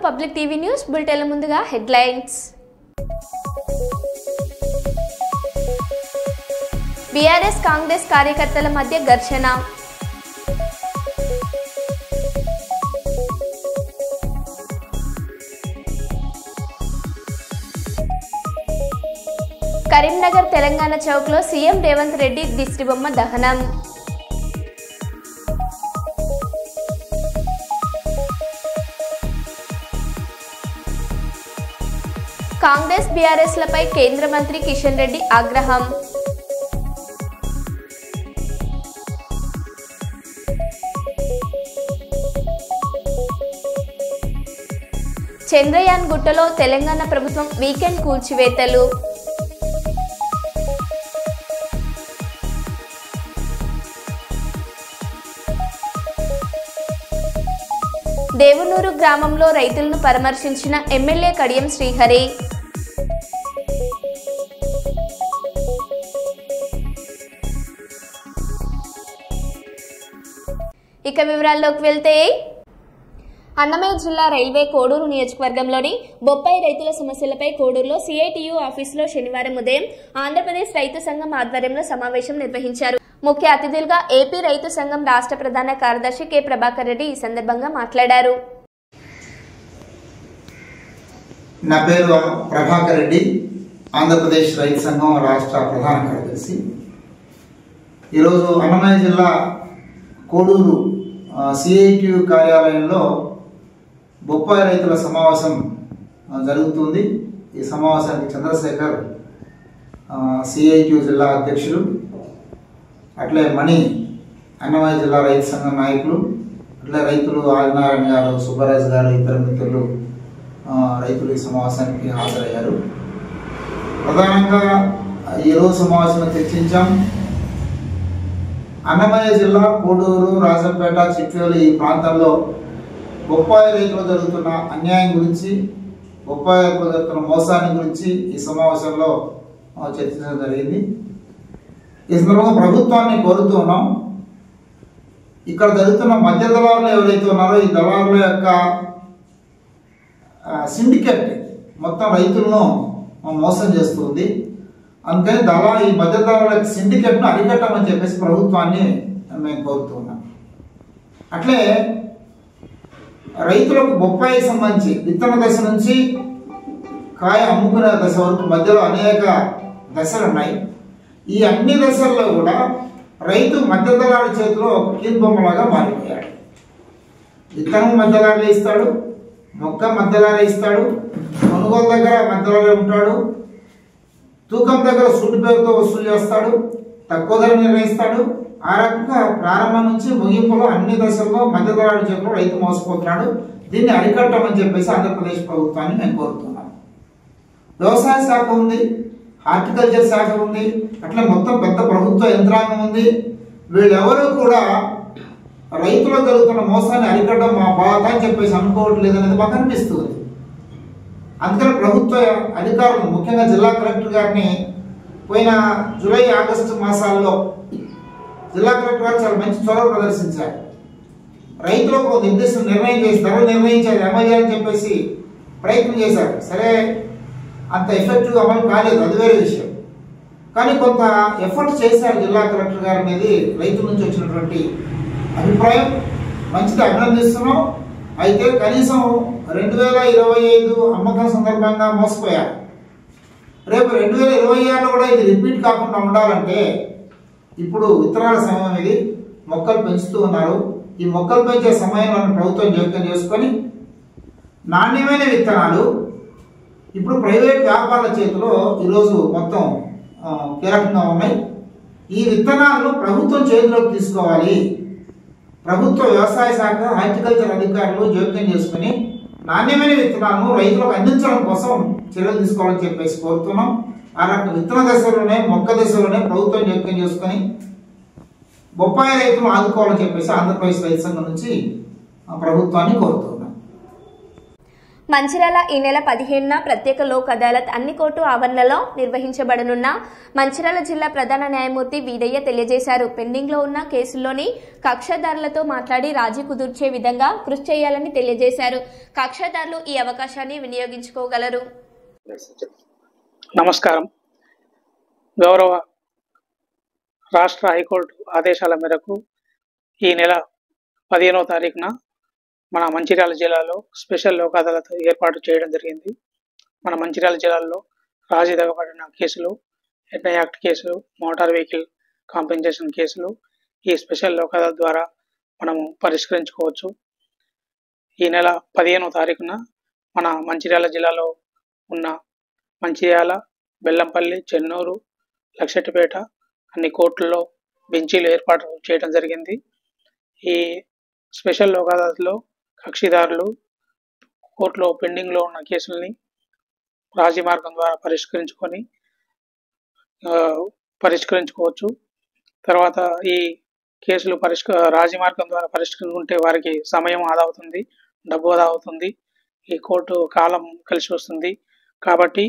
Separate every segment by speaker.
Speaker 1: Public TV news bulletin ముందుగా headlines. BRS Congress కార్యకర్తల మధ్య ఘర్షణ. కరీంనగర్ తెలంగాణ చౌక్లో సీఎం రేవంత్ రెడ్డి దిష్టిబొమ్మ దహనం. కాంగ్రెస్ బీఆర్ఎస్లపై కేంద్ర మంత్రి కిషన్ రెడ్డి ఆగ్రహం. చంద్రయాన్ గుట్టలో తెలంగాణ ప్రభుత్వం వీకెండ్ కూల్చివేతలు. దేవునూరు గ్రామంలో రైతులను పరామర్శించిన ఎమ్మెల్యే కడియం శ్రీహరి. ఇక వివరాల్లోకి వెళ్తే, అన్నమయ్య జిల్లా రైల్వే కోడూరు నియోజకవర్గంలోని బొప్పాయి రైతుల సమస్యలపై కోడూరులో సిఐటియు ఆఫీసులో శనివారం ఉదయం ఆంధ్రప్రదేశ్ రైతు సంఘం ఆధ్వర్యంలో సమావేశం నిర్వహించారు. ముఖ్య అతిథులుగా ఏపీ రైతు సంఘం రాష్ట్ర ప్రధాన కార్యదర్శి కె ప్రభాకర్ రెడ్డి ఈ సందర్భంగా మాట్లాడారు.
Speaker 2: నా పేరు ప్రభాకర్ రెడ్డి, ఆంధ్రప్రదేశ్ రైతు సంఘం రాష్ట్ర ప్రధాన కార్యదర్శి. ఈరోజు అన్నమయ్య జిల్లా కోడూరు సిఐటియు కార్యాలయంలో బొప్పాయి రైతుల సమావేశం జరుగుతుంది. ఈ సమావేశానికి చంద్రశేఖర్ సిఐటియు జిల్లా అధ్యక్షులు, అట్లే మణి అన్నమయ్య జిల్లా రైతు సంఘం నాయకులు, అట్లే రైతులు ఆదినారాయణ గారు, సుబ్బరాజు గారు, ఇతర మిత్రులు రైతులు ఈ సమావేశానికి హాజరయ్యారు. ప్రధానంగా ఈరోజు సమావేశంలో చర్చించాం. అన్నమయ్య జిల్లా కోడూరు, రాజంపేట, చిట్వేలు ఈ ప్రాంతాల్లో బొప్పాయి రైతులు జరుగుతున్న అన్యాయం గురించి, బొప్పాయి రైతులు జరుగుతున్న మోసాన్ని గురించి ఈ సమావేశంలో చర్చించడం జరిగింది. ఈ సందర్భంగా ప్రభుత్వాన్ని కోరుతూ ఉన్నాం, ఇక్కడ జరుగుతున్న మధ్య దళారులు ఎవరైతే ఉన్నారో ఈ దళారుల యొక్క సిండికేట్ మొత్తం రైతులను మోసం చేస్తుంది. అందుకని ఈ మధ్య దళారుల సిండికేట్ను అరికట్టమని చెప్పేసి ప్రభుత్వాన్ని మేము కోరుతూ ఉన్నాం. అట్లే రైతులకు బొప్పాయికి సంబంధించి విత్తన దశ నుంచి కాయ అమ్ముకునే దశ వరకు మధ్యలో అనేక దశలు ఉన్నాయి. ఈ అన్ని దశల్లో కూడా రైతు మధ్య దళారుల చేతిలో కీలుబొమ్మలాగా మారిపోయాడు. విత్తనం మధ్యలారే ఇస్తాడు, మొక్క మధ్యలారే ఇస్తాడు, కొనుగోలు దగ్గర మధ్యలారే ఉంటాడు, తూకం దగ్గర సుంటి పేరుతో వసూలు చేస్తాడు, తక్కువ ధర నిర్ణయిస్తాడు. ఆ రకంగా ప్రారంభం నుంచి ముగింపులో అన్ని దశల్లో మధ్య దళారుల చేతిలో రైతు మోసపోతున్నాడు. దీన్ని అరికట్టమని చెప్పేసి ఆంధ్రప్రదేశ్ ప్రభుత్వాన్ని మేము కోరుతున్నాం. వ్యవసాయ శాఖ ఉంది, హార్టికల్చర్ శాఖ ఉంది, అట్లా మొత్తం పెద్ద ప్రభుత్వ యంత్రాంగం ఉంది. వీళ్ళెవరూ కూడా రైతులు జరుగుతున్న మోసాన్ని అరికట్టడం మా బాధ అని చెప్పేసి అనుకోవట్లేదు అనేది మాకు అనిపిస్తుంది. అందుకని ప్రభుత్వ అధికారులు, ముఖ్యంగా జిల్లా కలెక్టర్ గారిని పోయిన జూలై, ఆగస్టు మాసాల్లో జిల్లా కలెక్టర్ గారు చాలా మంచి చొరవ ప్రదర్శించారు. రైతులకు నిర్దిష్ట నిర్ణయం చేసి ధరలు నిర్ణయించారు, అమలు చేయాలని చెప్పేసి ప్రయత్నం చేశారు. సరే, అంత ఎఫెక్టివ్గా అమలు కాలేదు, అది వేరే విషయం. కానీ కొంత ఎఫర్ట్ చేశారు జిల్లా కలెక్టర్ గారు అనేది రైతుల నుంచి వచ్చినటువంటి అభిప్రాయం. మంచిది, అభినందిస్తున్నాం. అయితే కనీసం 2025 అమ్మకం సందర్భంగా మోసపోయారు. రేపు 2026లో కూడా ఇది రిపీట్ కాకుండా ఉండాలంటే ఇప్పుడు విత్తనాల సమయం, ఇది మొక్కలు పెంచుతూ ఉన్నారు. ఈ మొక్కలు పెంచే సమయంలో ప్రభుత్వం జోక్యం చేసుకొని నాణ్యమైన విత్తనాలు ఇప్పుడు ప్రైవేట్ వ్యాపారుల చేతిలో ఈరోజు మొత్తం కీలకంగా ఉన్నాయి. ఈ విత్తనాలను ప్రభుత్వం చేతిలోకి తీసుకోవాలి. ప్రభుత్వ వ్యవసాయ శాఖ, హార్టికల్చర్ అధికారులు జోక్యం చేసుకుని నాణ్యమైన విత్తనాలను రైతులకు అందించడం కోసం చర్యలు తీసుకోవాలని చెప్పేసి కోరుతున్నాం. ఆ రకం విత్తన దశలోనే, మొక్క దశలోనే ప్రభుత్వం జోక్యం చేసుకుని బొప్పాయి రైతులను ఆదుకోవాలని చెప్పేసి ఆంధ్రప్రదేశ్ రైతు సంఘం నుంచి ప్రభుత్వాన్ని కోరుతున్నాం.
Speaker 1: మంచిర్యాల ఈ నెల 15న ప్రత్యేక లోక్ అదాలత్ అన్ని కోర్టు ఆవరణలో నిర్వహించబడనున్న మంచిర్యాల జిల్లా ప్రధాన న్యాయమూర్తి వీరయ్య తెలియజేశారు. పెండింగ్ లో ఉన్న కేసుల్లోని కక్షదారులతో మాట్లాడి రాజీ కుదుర్చే విధంగా కృషి చేయాలని తెలియజేశారు. కక్షదారులు ఈ అవకాశాన్ని వినియోగించుకోగలరు.
Speaker 3: నమస్కారం. గౌరవ రాష్ట్ర హైకోర్టు ఆదేశాల మేరకు ఈ నెల 15వ తారీఖున మన మంచిర్యాల జిల్లాలో స్పెషల్ లోక్ అదాలత్ ఏర్పాటు చేయడం జరిగింది. మన మంచిర్యాల జిల్లాలో రాజీ దగ్గబడిన కేసులు, ఎన్ఐ యాక్ట్ కేసులు, మోటార్ వెహికల్ కాంపెన్సేషన్ కేసులు ఈ స్పెషల్ లోక్ అదాలత్ ద్వారా మనము పరిష్కరించుకోవచ్చు. ఈ నెల 15వ తారీఖున మన మంచిర్యాల జిల్లాలో ఉన్న మంచిర్యాల, బెల్లంపల్లి, చెన్నూరు, లక్షెట్టిపేట అన్ని కోర్టుల్లో బెంచీలు ఏర్పాటు చేయడం జరిగింది. ఈ స్పెషల్ లోక్ అదాలత్లో కక్షిదారులు కోర్టులో పెండింగ్లో ఉన్న కేసుల్ని రాజీ మార్గం ద్వారా పరిష్కరించుకోవచ్చు. తర్వాత ఈ కేసులు రాజీ మార్గం ద్వారా పరిష్కరించుకుంటే వారికి సమయం ఆదా అవుతుంది, డబ్బు ఆదా అవుతుంది, ఈ కోర్టు కాలం కలిసి వస్తుంది. కాబట్టి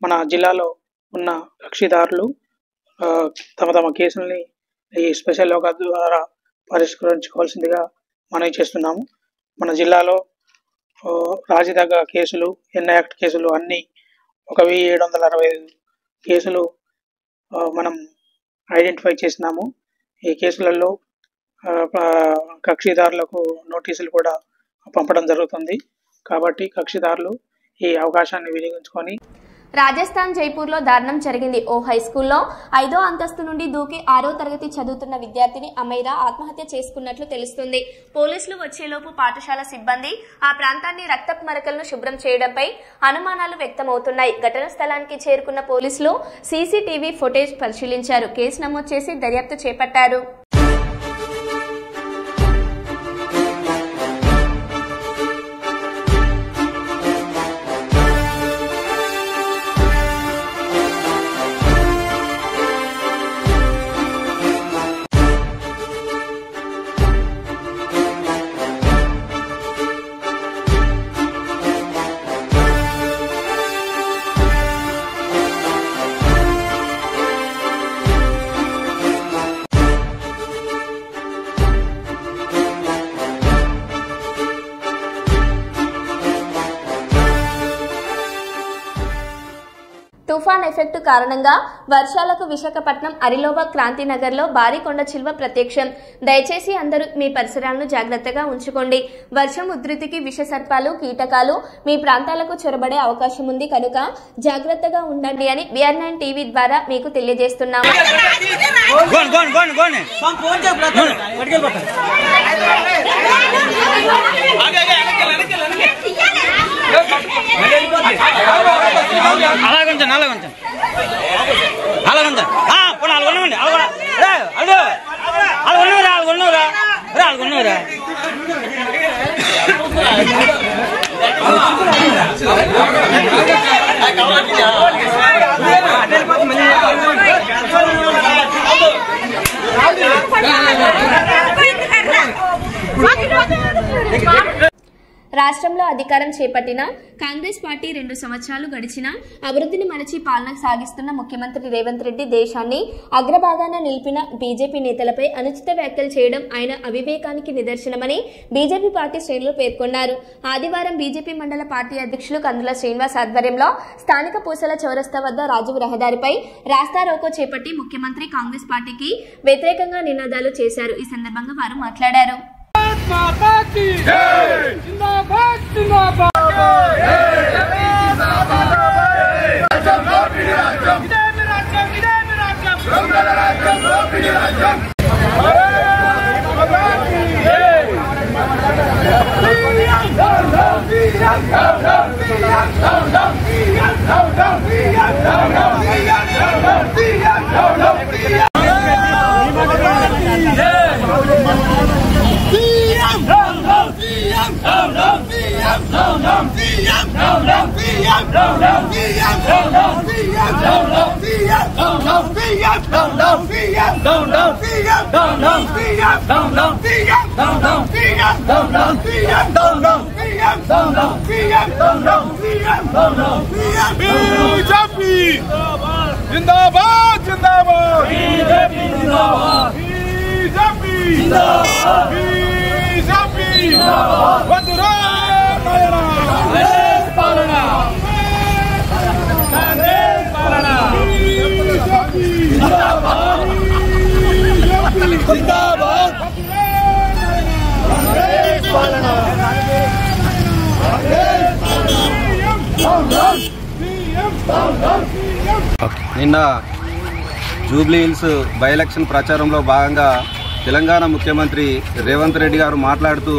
Speaker 3: మన జిల్లాలో ఉన్న కక్షిదారులు తమ తమ కేసుల్ని ఈ స్పెషల్ లోక్ అదాలత్ ద్వారా పరిష్కరించుకోవాల్సిందిగా మనవి చేస్తున్నాము. మన జిల్లాలో రాజీ దగ్గ కేసులు, ఎన్ఐ యాక్ట్ కేసులు అన్నీ 1765 కేసులు మనం ఐడెంటిఫై చేసినాము. ఈ కేసులలో కక్షిదారులకు నోటీసులు కూడా పంపడం జరుగుతుంది. కాబట్టి కక్షిదారులు ఈ అవకాశాన్ని వినియోగించుకొని.
Speaker 1: రాజస్థాన్ జైపూర్లో దారుణం జరిగింది. ఓ హైస్కూల్లో 5వ అంతస్తు నుండి దూకి 6వ తరగతి చదువుతున్న విద్యార్థిని అమైరా ఆత్మహత్య చేసుకున్నట్లు తెలుస్తుంది. పోలీసులు వచ్చేలోపు పాఠశాల సిబ్బంది ఆ ప్రాంతాన్ని రక్తపు మరకలను శుభ్రం చేయడంపై అనుమానాలు వ్యక్తమవుతున్నాయి. ఘటనా స్థలానికి చేరుకున్న పోలీసులు సీసీటీవీ ఫుటేజ్ పరిశీలించారు. కేసు నమోదు చేసి దర్యాప్తు చేపట్టారు. తుఫాన్ ఎఫెక్ట్ కారణంగా వర్షాలకు విశాఖపట్నం అరిలోవ క్రాంతినగర్లో భారీ కొండ చిల్వ ప్రత్యక్షం. దయచేసి అందరూ మీ పరిసరాలను జాగ్రత్తగా ఉంచుకోండి. వర్షం ఉధృతికి విషసర్పాలు, కీటకాలు మీ ప్రాంతాలకు చొరబడే అవకాశం ఉంది కనుక జాగ్రత్తగా ఉండండి అని BR9 టీవీ ద్వారా మీకు తెలియజేస్తున్నాము. రాష్ట్రంలో అధికారం చేపట్టిన కాంగ్రెస్ పార్టీ 2 సంవత్సరాలు గడిచినా అభివృద్ధిని మరచి పాలన సాగిస్తున్న ముఖ్యమంత్రి రేవంత్ రెడ్డి దేశాన్ని అగ్రభాగాన నిలిపిన బీజేపీ నేతలపై అనుచిత వ్యాఖ్యలు చేయడం ఆయన అవివేకానికి నిదర్శనమని బీజేపీ పార్టీ శ్రేణులు పేర్కొన్నారు. ఆదివారం బీజేపీ మండల పార్టీ అధ్యక్షులు కందుల శ్రీనివాస్ ఆధ్వర్యంలో స్థానిక పూసల చౌరస్తా వద్ద రాజీవ్ రహదారిపై రాస్తా రోకో చేపట్టి ముఖ్యమంత్రి కాంగ్రెస్ పార్టీకి వ్యతిరేకంగా నినాదాలు చేశారు. ఈ సందర్భంగా వారు మాట్లాడారు.
Speaker 4: जिंदाबाद जिंदाबाद बीजेपी जिंदाबाद बीजेपी जिंदाबाद बीजेपी जिंदाबाद वंदना कांग्रेस पालना कांग्रेस पालना बीजेपी जिंदाबाद बीजेपी जिंदाबाद कांग्रेस पालना कांग्रेस पालना
Speaker 5: నిన్న జూబ్లీ హిల్స్ బై ఎలక్షన్ ప్రచారంలో భాగంగా తెలంగాణ ముఖ్యమంత్రి రేవంత్ రెడ్డి గారు మాట్లాడుతూ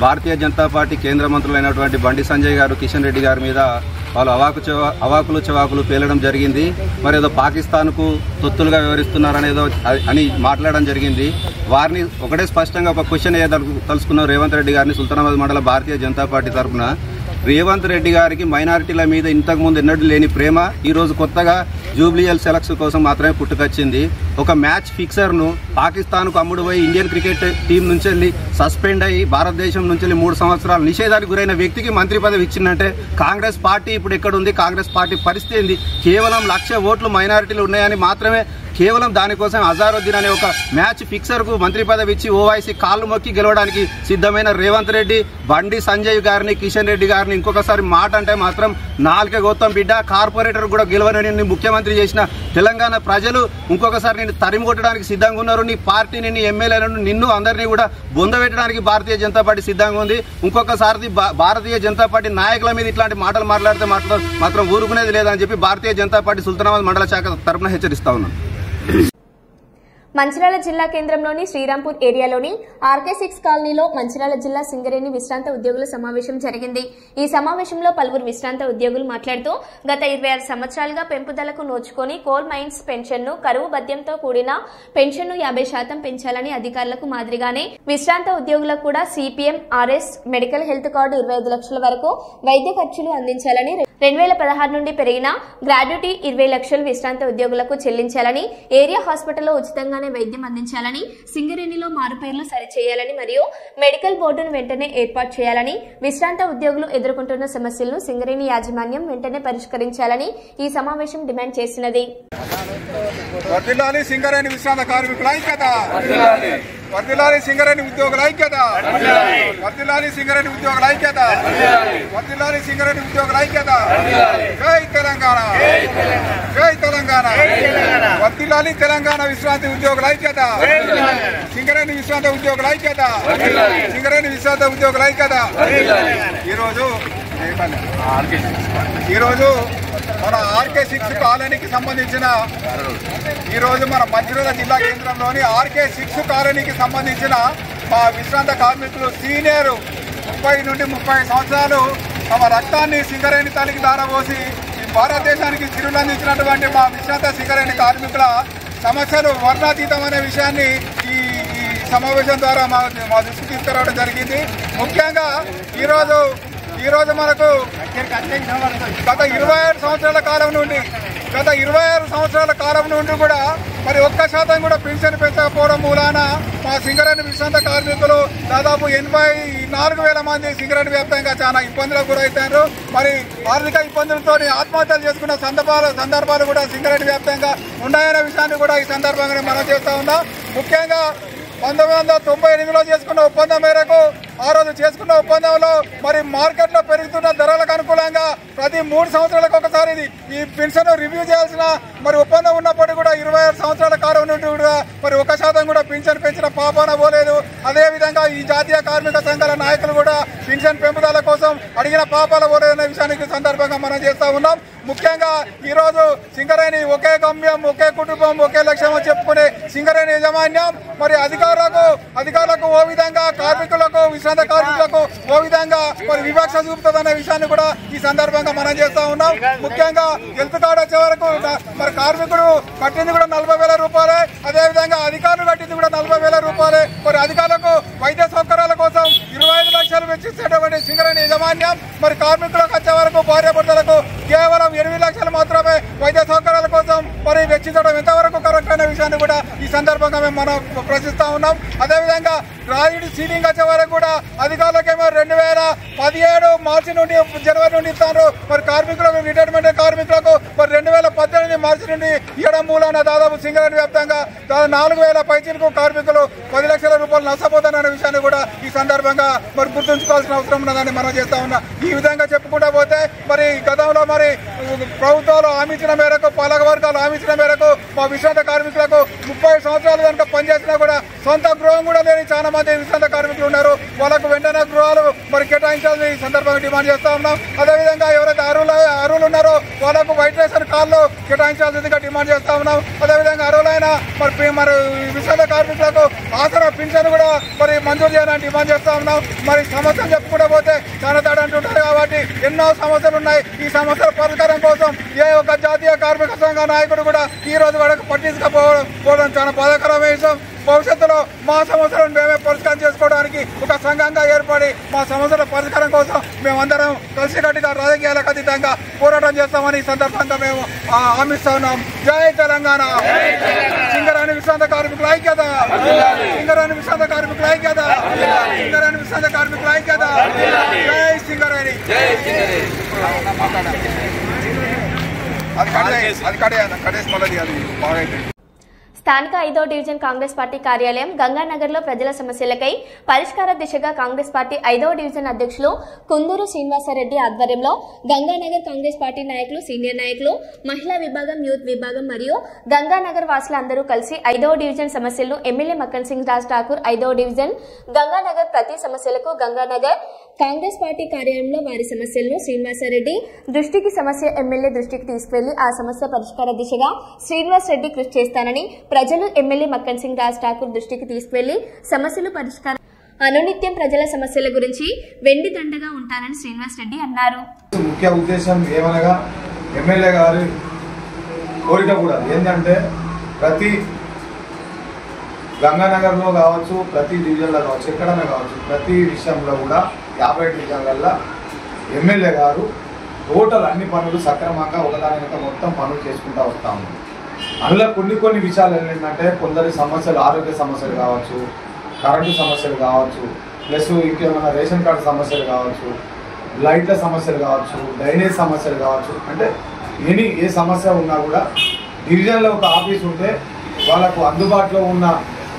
Speaker 5: భారతీయ జనతా పార్టీ కేంద్ర మంత్రులైనటువంటి బండి సంజయ్ గారు, కిషన్ రెడ్డి గారి మీద వాళ్ళు అవాకులు చవాకులు పేలడం జరిగింది. మరి ఏదో పాకిస్తాన్కు తొత్తులుగా వ్యవహరిస్తున్నారనేదో అని మాట్లాడడం జరిగింది. వారిని ఒకటే స్పష్టంగా ఒక క్వశ్చన్ తలుసుకున్నారు రేవంత్ రెడ్డి గారిని. సుల్తానాబాద్ మండల భారతీయ జనతా పార్టీ తరఫున రేవంత్ రెడ్డి గారికి మైనారిటీల మీద ఇంతకుముందు ఎన్నడూ లేని ప్రేమ ఈరోజు కొత్తగా జూబ్లీ హిల్స్ ఎలక్షన్ కోసం మాత్రమే పుట్టుకొచ్చింది. ఒక మ్యాచ్ ఫిక్సర్ను పాకిస్తాన్కు అమ్ముడుపోయి ఇండియన్ క్రికెట్ టీం నుంచి వెళ్ళి సస్పెండ్ అయ్యి భారతదేశం నుంచి వెళ్ళి 3 సంవత్సరాలు నిషేధానికి గురైన వ్యక్తికి మంత్రి పదవి ఇచ్చిందంటే కాంగ్రెస్ పార్టీ ఇప్పుడు ఎక్కడుంది? కాంగ్రెస్ పార్టీ పరిస్థితి ఏంది? కేవలం 1,00,000 ఓట్లు మైనారిటీలు ఉన్నాయని మాత్రమే కేవలం దానికోసం అజారుద్దీన్ అనే ఒక మ్యాచ్ ఫిక్సర్కు మంత్రి పదవి ఇచ్చి ఓవైసీ కాళ్ళు మొక్కి గెలవడానికి సిద్ధమైన రేవంత్ రెడ్డి, బండి సంజయ్ గారిని, కిషన్ రెడ్డి గారిని ఇంకొకసారి మాట అంటే మాత్రం నాలుకే గౌతమ్ బిడ్డ కార్పొరేటర్ కూడా గెలవనని ముఖ్యమంత్రి చేసిన తెలంగాణ ప్రజలు ఇంకొకసారి నిన్ను తరిమి కొట్టడానికి సిద్ధంగా ఉన్నారు. నీ పార్టీని, నీ ఎమ్మెల్యేలను, నిన్ను అందరినీ కూడా బొందబెట్టడానికి భారతీయ జనతా పార్టీ సిద్ధంగా ఉంది. ఇంకొకసారి భారతీయ జనతా పార్టీ నాయకుల మీద ఇట్లాంటి మాటలు మాట్లాడితే మాత్రం ఊరుకునేది లేదని చెప్పి భారతీయ జనతా పార్టీ సుల్తానాబాద్ మండల శాఖ తరఫున హెచ్చరిస్తా ఉన్నాను.
Speaker 1: మంచిర్యాల జిల్లా కేంద్రంలోని శ్రీరాంపూర్ ఏరియాలోని RK6 కాలనీలో మంచిర్యాల జిల్లా సింగరేణి విశ్రాంత ఉద్యోగుల సమావేశం జరిగింది. ఈ సమావేశంలో పలువురు విశ్రాంత ఉద్యోగులు మాట్లాడుతూ గత 26 సంవత్సరాలుగా పెంపుదలకు నోచుకొని కోల్ మైన్స్ పెన్షన్ను కరువు భత్యంతో కూడిన పెన్షన్ను 50% పెంచాలని అధికారులకు మాదిరిగానే విశ్రాంత ఉద్యోగులకు కూడా CPM, RS, medical health card 25 లక్షల వరకు వైద్య ఖర్చులు అందించాలని, 2016 నుండి పెరిగిన గ్రాడ్యుటీ 20 లక్షలు విశ్రాంత ఉద్యోగులకు చెల్లించాలని, ఏరియా హాస్పిటల్లో ఉచితంగా వైద్యం అందించాలని, సింగరేణిలో మారుపేర్లు సరిచేయాలని మరియు మెడికల్ బోర్డును వెంటనే ఏర్పాటు చేయాలని, విశ్రాంత ఉద్యోగులు ఎదుర్కొంటున్న సమస్యలను సింగరేణి యాజమాన్యం వెంటనే పరిష్కరించాలని ఈ సమావేశం డిమాండ్ చేసినది.
Speaker 4: వర్ధిల్లాలి సింగరేణి విశ్రాంత కార్మికుల ఐక్యత, వర్ధిల్లాలి సింగరేణి ఉద్యోగుల ఐక్యత, వర్ధిల్లాలి సింగరేణి ఉద్యోగుల ఐక్యత, వర్ధిల్లాలి సింగరేణి ఉద్యోగుల ఐక్యత. జై తెలంగాణ, జై తెలంగాణ. వర్ధిల్లాలి తెలంగాణ విశ్రాంతి ఉద్యోగుల ఐక్యత, సింగరేణి విశ్రాంత ఉద్యోగుల ఐక్యత, సింగరేణి విశ్రాంత ఉద్యోగుల ఐక్యత. ఈరోజు మన RK6 కాలనీకి సంబంధించిన ఈరోజు మన మంచిర్యాల జిల్లా కేంద్రంలోని RK6 కాలనీకి సంబంధించిన మా విశ్రాంత కార్మికులు సీనియర్ 30 నుండి 30 సంవత్సరాలు తమ రక్తాన్ని సింగరేణి తల్లికి దారపోసి భారతదేశానికి చిరులందించినటువంటి మా విశ్రాంత సింగరేణి కార్మికుల సమస్యలు వర్ణాతీతం అనే విషయాన్ని ఈ సమావేశం ద్వారా మా దృష్టికి తీసుకురావడం జరిగింది. ముఖ్యంగా ఈరోజు మనకు గత 26 సంవత్సరాల కాలం నుండి కూడా మరి 1% కూడా పెన్షన్ పెంచకపోవడం మూలాన మా సింగరేణి విశ్రాంత కార్మికులు దాదాపు 84,000 మంది సింగరేణి వ్యాప్తంగా చాలా ఇబ్బందులకు గురవుతారు. మరి ఆర్థిక ఇబ్బందులతో ఆత్మహత్యలు చేసుకున్న సందర్భాలు కూడా సింగరేణి వ్యాప్తంగా ఉన్నాయనే విషయాన్ని కూడా ఈ సందర్భంగా మనం చేస్తా ఉన్నాం. ముఖ్యంగా 1998లో చేసుకున్న ఒప్పందం మేరకు ఆ రోజు చేసుకున్న ఒప్పందంలో మరి మార్కెట్లో పెరుగుతున్న ధరలకు అనుకూలంగా ప్రతి 3 సంవత్సరాలకు ఒకసారి ఈ పెన్షన్ రివ్యూ చేయాల్సిన మరి ఒప్పందం ఉన్నప్పటికీ కూడా 26 సంవత్సరాల కాలం నుండి కూడా మరి 1% కూడా పెన్షన్ పెంచిన పాపాన పోలేదు. అదేవిధంగా ఈ జాతీయ కార్మిక సంఘాల నాయకులు కూడా పెన్షన్ పెంపుదల కోసం అడిగిన పాపాల పోలేదనే విషయానికి సందర్భంగా మనం చేస్తా ఉన్నాం. ముఖ్యంగా ఈరోజు సింగరేణి ఒకే గమ్యం, ఒకే కుటుంబం, ఒకే లక్ష్యం అని చెప్పుకునే సింగరేణి యాజమాన్యం మరి అధికారులకు ఓ విధంగా, కార్మికులకు, విశ్రాంత కార్మికులకు ఓ విధంగా మరి వివక్ష చూపుతుందనే విషయాన్ని కూడా ఈ సందర్భంగా మనం చేస్తా ఉన్నాం. ముఖ్యంగా హెల్త్ కార్డు వచ్చే వరకు మరి కార్మికుడు కట్టింది కూడా 40,000 రూపాయలే, అదేవిధంగా అధికారులు కట్టింది కూడా 40,000 రూపాయలే. మరి అధికారులకు వైద్య సౌకర్యాల కోసం 25 లక్షలు వెచ్చిస్తేటువంటి సింగరేణి యాజమాన్యం మరి కార్మికులకు వచ్చే వరకు భార్యాభర్తలకు కేవలం 8 లక్షలు మాత్రమే వైద్య సౌకర్యాల కోసం మరి వెచ్చించడం ఎంతవరకు కరెక్ట్ అనే విషయాన్ని కూడా ఈ సందర్భంగా మేము మనం ప్రశ్నిస్తా ఉన్నాం. అదేవిధంగా రాయుడు సీలింగ్ వచ్చే వరకు కూడా అధికారులకేమో 2017 మార్చి నుండి జనవరి నుండి ఇస్తారు. మరి కార్మికులకు రిటైర్మెంట్ కార్మికులకు మరి 2018 మార్చి నుండి ఇవ్వడం మూలాన దాదాపు సింగరేణి వ్యాప్తంగా 4,000 పైచీలకు కార్మికులు 10 లక్షల రూపాయలు నష్టపోతారనే విషయాన్ని కూడా ఈ సందర్భంగా మరి గుర్తుంచుకోవాల్సిన అవసరం ఉన్నదని మనం చేస్తా ఉన్నాం. ఈ విధంగా చెప్పుకుంటా పోతే మరి గతంలో మరి ప్రభుత్వాలు హామీచిన మేరకు పాలక వర్గాలు హామీచిన మేరకు మా విశ్రాంత కార్మికులకు 30 సంవత్సరాలు కనుక పనిచేసినా కూడా సొంత గృహం కూడా లేని చాలా మంది విశ్రాంత కార్మికులు ఉన్నారు. వాళ్ళకు వెంటనే గృహాలు మరి కేటాయించాలని ఈ సందర్భంగా డిమాండ్ చేస్తా ఉన్నాం. అదేవిధంగా ఎవరైతే అర్హులు ఉన్నారో వాళ్ళకు వైట్ రేషన్ కార్డులు కేటాయించాల్సిందిగా డిమాండ్ చేస్తా ఉన్నాం. అదేవిధంగా అర్హులైన మరి విశ్రాంత కార్మికులకు ఆసరా పింఛన్ కూడా మరి మంజూరు చేయాలని డిమాండ్ చేస్తా ఉన్నాం. మరి సమస్యలు చెప్పుకుంటూ పోతే చాలా తేడా అంటుంటారు కాబట్టి ఎన్నో సమస్యలు ఉన్నాయి. ఈ సమస్యల పరిష్కారం కోసం ఏ ఒక్క జాతీయ కార్మిక సంఘ నాయకుడు కూడా ఈ రోజు వరకు పట్టించుకోకపోవడం చాలా బాధాకరమైన విషయం. భవిష్యత్తులో మా సమస్యలను మేమే పరిష్కారం చేసుకోవడానికి ఒక సంఘంగా ఏర్పడి మా సమస్యల పరిష్కారం కోసం మేమందరం కలిసికట్టుగా రాజకీయాలకు అతీతంగా పోరాటం చేస్తామని ఈ సందర్భంగా మేము హామీస్తా ఉన్నాం. జై తెలంగాణ. సింగరేణి విశ్రాంత కార్మికుల ఐక్యత. సింగరేణి విశ్రాంత కార్మికుల ఐక్యత. సింగరేణి విశ్రాంత కార్మికుల ఐక్యత. జై సింగరేణి.
Speaker 1: స్థానిక 5వ డివిజన్ కాంగ్రెస్ పార్టీ కార్యాలయం గంగానగర్లో ప్రజల సమస్యలకై పరిష్కార దిశగా కాంగ్రెస్ పార్టీ 5వ డివిజన్ అధ్యక్షులు కుందూరు శ్రీనివాసరెడ్డి ఆధ్వర్యంలో గంగానగర్ కాంగ్రెస్ పార్టీ నాయకులు, సీనియర్ నాయకులు, మహిళా విభాగం, యూత్ విభాగం మరియు గంగానగర్ వాసులు అందరూ కలిసి 5వ డివిజన్ సమస్యలను ఎమ్మెల్యే మక్కన్ సింగ్ రాజ్ ఠాకూర్ 5వ డివిజన్ గంగానగర్ ప్రతి సమస్యలకు గంగానగర్ కాంగ్రెస్ పార్టీ కార్యాలయంలో వారి సమస్యలను శ్రీనివాసరెడ్డి దృష్టికి సమస్య ఎమ్మెల్యే దృష్టికి తీసుకువెళ్లి ఆ సమస్య పరిష్కార దిశగా శ్రీనివాస్ రెడ్డి కృషి చేస్తానని ప్రజలు ఎమ్మెల్యే మక్కన్ సింగ్ రాజ్ ఠాకూర్ దృష్టికి తీసుకువెళ్లి సమస్యలు పరిష్కారం అనునిత్యం ప్రజల సమస్యల గురించి వెండి దండగా ఉంటానని శ్రీనివాస్ రెడ్డి అన్నారు.
Speaker 6: ముఖ్య ఉద్దేశం ఏమనగా ఎమ్మెల్యే గారి కోరిక కూడా ఏంటంటే ప్రతి గంగానగర్లో కావచ్చు, ప్రతి డివిజన్లో కావచ్చు, ఎక్కడైనా కావచ్చు, ప్రతి విషయంలో కూడా 50 డివిజన్లలో ఎమ్మెల్యే గారు టోటల్ అన్ని పనులు సక్రమంగా ఒకదాని మొత్తం పనులు చేసుకుంటూ వస్తూ ఉన్నాం. అందులో కొన్ని విషయాలు ఏంటంటే కొందరి సమస్యలు ఆరోగ్య సమస్యలు కావచ్చు, కరెంటు సమస్యలు కావచ్చు, ప్లస్ ఇంకేమైనా రేషన్ కార్డు సమస్యలు కావచ్చు, లైట్ల సమస్యలు కావచ్చు, డ్రైనేజ్ సమస్యలు కావచ్చు, అంటే ఏ సమస్య ఉన్నా కూడా డివిజన్లో ఒక ఆఫీస్ ఉంటే వాళ్ళకు అందుబాటులో ఉన్న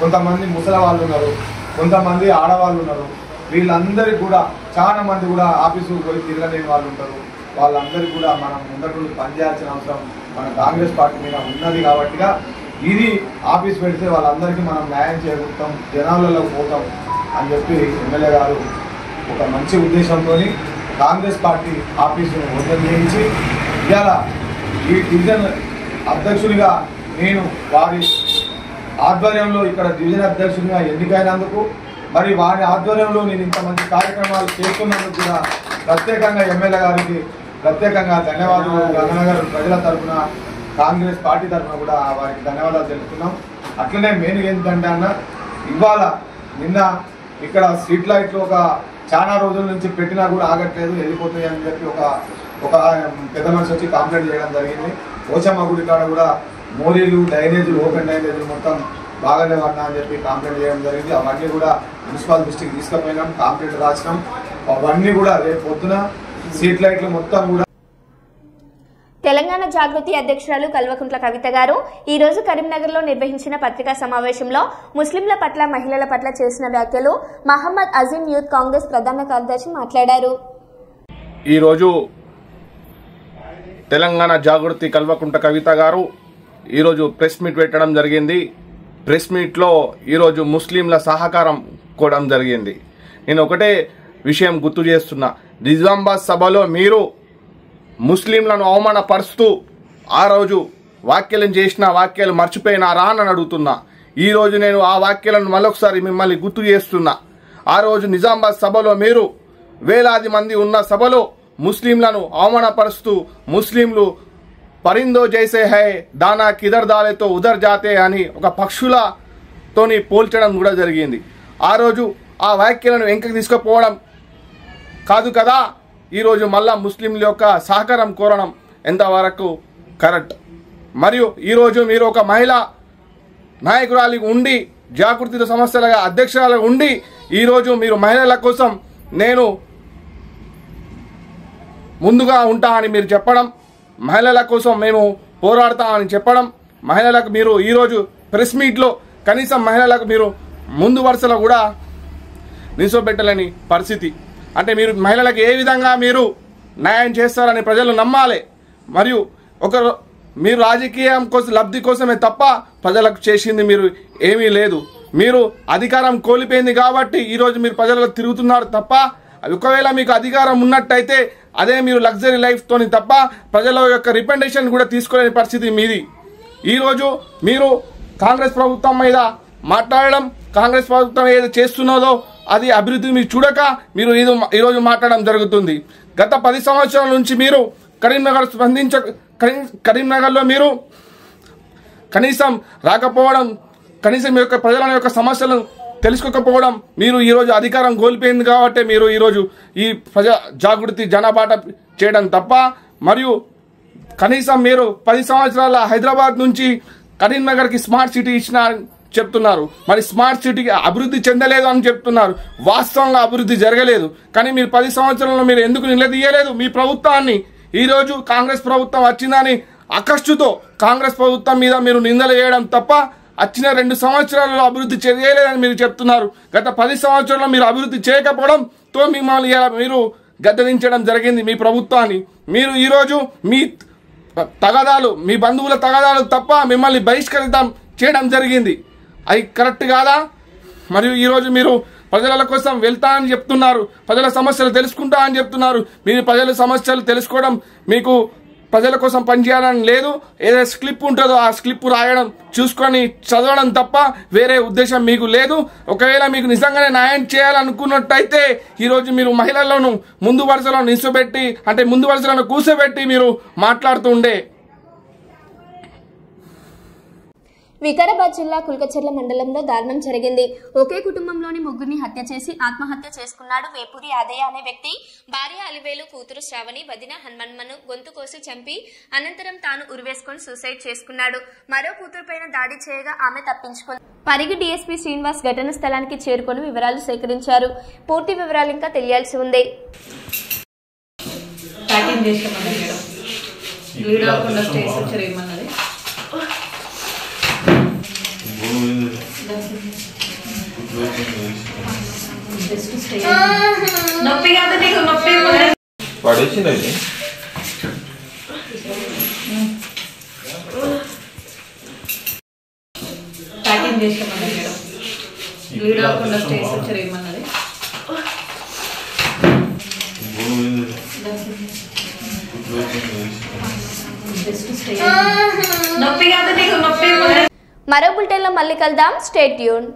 Speaker 6: కొంతమంది ముసలి వాళ్ళు ఉన్నారు, కొంతమంది ఆడవాళ్ళు ఉన్నారు. వీళ్ళందరికీ కూడా చాలా మంది కూడా ఆఫీసుకు పోయి తిరగలేని వాళ్ళు ఉంటారు. వాళ్ళందరికీ కూడా మనం ముందటి పనిచేయాల్సిన అవసరం మన కాంగ్రెస్ పార్టీ మీద ఉన్నది కాబట్టిగా ఇది ఆఫీస్ పెడితే వాళ్ళందరికీ మనం న్యాయం చేయగలుగుతాం, జనాలలో పోతాం అని చెప్పి ఎమ్మెల్యే గారు ఒక మంచి ఉద్దేశంతో కాంగ్రెస్ పార్టీ ఆఫీసును ఓపెన్ చేయించి ఇవాళ ఈ డివిజన్ అధ్యక్షునిగా నేను వారి ఆధ్వర్యంలో ఇక్కడ డివిజన్ అధ్యక్షునిగా ఎన్నికైనందుకు, మరి వారి ఆధ్వర్యంలో నేను ఇంత మంచి కార్యక్రమాలు చేస్తున్నందుకు కూడా ప్రత్యేకంగా ఎమ్మెల్యే గారికి ప్రత్యేకంగా ధన్యవాదాలు గంగానగర్ ప్రజల తరఫున, కాంగ్రెస్ పార్టీ తరఫున కూడా వారికి ధన్యవాదాలు తెలుపుతున్నాం. అట్లనే మెయిన్ ఏంటంటే అన్న ఇవాళ నిన్న ఇక్కడ స్ట్రీట్ లైట్లు ఒక చాలా రోజుల నుంచి పెట్టినా కూడా ఆగట్లేదు, వెళ్ళిపోతాయి అని చెప్పి ఒక పెద్ద మనిషి వచ్చి కంప్లైంట్ చేయడం జరిగింది. పోచమ్మ గుడి కాడ కూడా మోరీలు, డ్రైనేజీలు, ఓపెన్ డ్రైనేజీలు మొత్తం బాగాలేవన్నా అని చెప్పి కంప్లైంట్ చేయడం జరిగింది. అవన్నీ కూడా మున్సిపల్ దృష్టికి తీసుకుపోయినాం, కంప్లైంట్ రాసినాం. అవన్నీ కూడా రేపు పొద్దున స్ట్రీట్ లైట్లు మొత్తం కూడా.
Speaker 1: తెలంగాణ జాగృతి అధ్యక్షురాలు కల్వకుంట్ల కవిత గారు ఈ రోజు కరీంనగర్లో నిర్వహించిన పత్రికా సమావేశంలో ముస్లింల పట్ల, మహిళల పట్ల చేసిన వ్యాఖ్యలు మహమ్మద్ అజీం యూత్ కాంగ్రెస్ ప్రధాన కార్యదర్శి మాట్లాడారు.
Speaker 7: ఈరోజు తెలంగాణ జాగృతి కల్వకుంట్ల కవిత గారు ఈరోజు ప్రెస్ మీట్ పెట్టడం జరిగింది. ప్రెస్ మీట్లో ఈరోజు ముస్లింల సహకారం కోవడం జరిగింది. నేను ఒకటే విషయం గుర్తు చేస్తున్నా, నిజామాబాద్ సభలో మీరు ముస్లింలను అవమానపరుస్తూ ఆ రోజు వ్యాఖ్యలు చేసిన వ్యాఖ్యలు మర్చిపోయినారా అని అడుగుతున్నా. ఈరోజు నేను ఆ వ్యాఖ్యలను మరొకసారి మిమ్మల్ని గుర్తు చేస్తున్నా. ఆ రోజు నిజామాబాద్ సభలో మీరు వేలాది మంది ఉన్న సభలో ముస్లింలను అవమానపరుస్తూ ముస్లింలు परिंदो जैसे है दाना किधर डाले तो उधर जाते అని ఒక పక్షులతోని పోల్చడం కూడా జరిగింది. ఆ రోజు ఆ వ్యాఖ్యలను వెంకకి తీసుకుపోవడం కాదు కదా, ఈరోజు మళ్ళా ముస్లింల యొక్క సహకారం కోరడం ఎంతవరకు కరెక్ట్? మరియు ఈరోజు మీరు ఒక మహిళా నాయకురాలిగా ఉండి జాగృతి సమస్యలుగా అధ్యక్షురాలుగా ఉండి ఈరోజు మీరు మహిళల కోసం నేను ముందుగా ఉంటా అని మీరు చెప్పడం, మహిళల కోసం మేము పోరాడతామని చెప్పడం, మహిళలకు మీరు ఈరోజు ప్రెస్ మీట్లో కనీసం మహిళలకు మీరు ముందు వరుసలో కూడా నిల్చోబెట్టలేని పరిస్థితి. అంటే మీరు మహిళలకు ఏ విధంగా మీరు న్యాయం చేస్తారని ప్రజలు నమ్మాలి. మరియు మీరు రాజకీయం కోసం లబ్ధి కోసమే తప్ప ప్రజలకు చేసింది మీరు ఏమీ లేదు. మీరు అధికారం కోల్పోయింది కాబట్టి ఈరోజు మీరు ప్రజలకు తిరుగుతున్నారు తప్ప, ఒకవేళ మీకు అధికారం ఉన్నట్టయితే అదే మీరు లగ్జరీ లైఫ్తోని తప్ప ప్రజల యొక్క రిప్రజెంటేషన్ కూడా తీసుకోలేని పరిస్థితి మీది. ఈరోజు మీరు కాంగ్రెస్ ప్రభుత్వం మీద మాట్లాడడం, కాంగ్రెస్ ప్రభుత్వం ఏదో చేస్తున్నదో అది అభివృద్ధి మీరు చూడక మీరు ఈరోజు మాట్లాడడం జరుగుతుంది. గత 10 సంవత్సరాల నుంచి మీరు కరీంనగర్లో మీరు కనీసం రాకపోవడం, కనీసం మీ యొక్క ప్రజల యొక్క సమస్యలను తెలుసుకోకపోవడం, మీరు ఈరోజు అధికారం కోల్పోయింది కాబట్టి మీరు ఈరోజు ఈ ప్రజా జాగృతి జనబాట చేయడం తప్ప, మరియు కనీసం మీరు 10 సంవత్సరాల హైదరాబాద్ నుంచి కరీంనగర్కి స్మార్ట్ సిటీ ఇచ్చిన చెప్తున్నారు. మరి స్మార్ట్ సిటీకి అభివృద్ధి చెందలేదు అని చెప్తున్నారు. వాస్తవంగా అభివృద్ధి జరగలేదు. కానీ మీరు 10 సంవత్సరాల్లో మీరు ఎందుకు నిలదీయలేదు మీ ప్రభుత్వాన్ని? ఈరోజు కాంగ్రెస్ ప్రభుత్వం వచ్చిందని అకస్టుతో కాంగ్రెస్ ప్రభుత్వం మీద మీరు నిందలు వేయడం తప్ప వచ్చిన 2 సంవత్సరాలలో అభివృద్ధి చేయలేదని మీరు చెప్తున్నారు. గత 10 సంవత్సరాల్లో మీరు అభివృద్ధి చేయకపోవడంతో మిమ్మల్ని మీరు గద్దెదించడం జరిగింది మీ ప్రభుత్వాన్ని. మీరు ఈరోజు మీ తగాదాలు, మీ బంధువుల తగాదాలు తప్ప మిమ్మల్ని బహిష్కరితం చేయడం జరిగింది. అది కరెక్ట్ కాదా? మరియు ఈరోజు మీరు ప్రజల కోసం వెళ్తా అని చెప్తున్నారు, ప్రజల సమస్యలు తెలుసుకుంటా అని చెప్తున్నారు. మీరు ప్రజల సమస్యలు తెలుసుకోవడం, మీకు ప్రజల కోసం పనిచేయాలని లేదు. ఏదైతే స్క్రిప్ట్ ఉంటుందో ఆ స్క్రిప్ట్ రాయడం, చూసుకొని చదవడం తప్ప వేరే ఉద్దేశం మీకు లేదు. ఒకవేళ మీకు నిజంగానే న్యాయం చేయాలనుకున్నట్టయితే ఈరోజు మీరు మహిళలను ముందు వరుసలో నిల్చోబెట్టి, అంటే ముందు వరుసలను కూర్చోబెట్టి మీరు మాట్లాడుతూ ఉండే.
Speaker 1: వికారాబాద్ జిల్లా కుల్కచర్ల మండలంలో దారుణం జరిగింది. ఒకే కుటుంబంలోని ముగ్గురిని హత్య చేసి ఆత్మహత్య చేసుకున్నాడు వేపూరి యాదయ్య అనే వ్యక్తి. భార్య అలివేలు, కూతురు శ్రావణి, వదిన హనుమన్మను గొంతు కోసి చంపి అనంతరం తాను ఉరివేసుకొని సూసైడ్ చేసుకున్నాడు. మరో కూతురు పైన దాడి చేయగా ఆమె తప్పించుకుంది. పరిగి డీఎస్పీ శ్రీనివాస్ ఘటన స్థలానికి చేరుకొని వివరాలు సేకరించారు. పూర్తి వివరాలు ఇంకా తెలియాల్సి ఉంది.
Speaker 8: పడేసిందండి. ప్యాకింగ్ చేసామని మేడం లీడ్ అవ్వకుండా స్టేజ్ వచ్చారు ఏమన్నది.
Speaker 1: మరో బులెటిన్లో మళ్ళీ కలుద్దాం. Stay tune.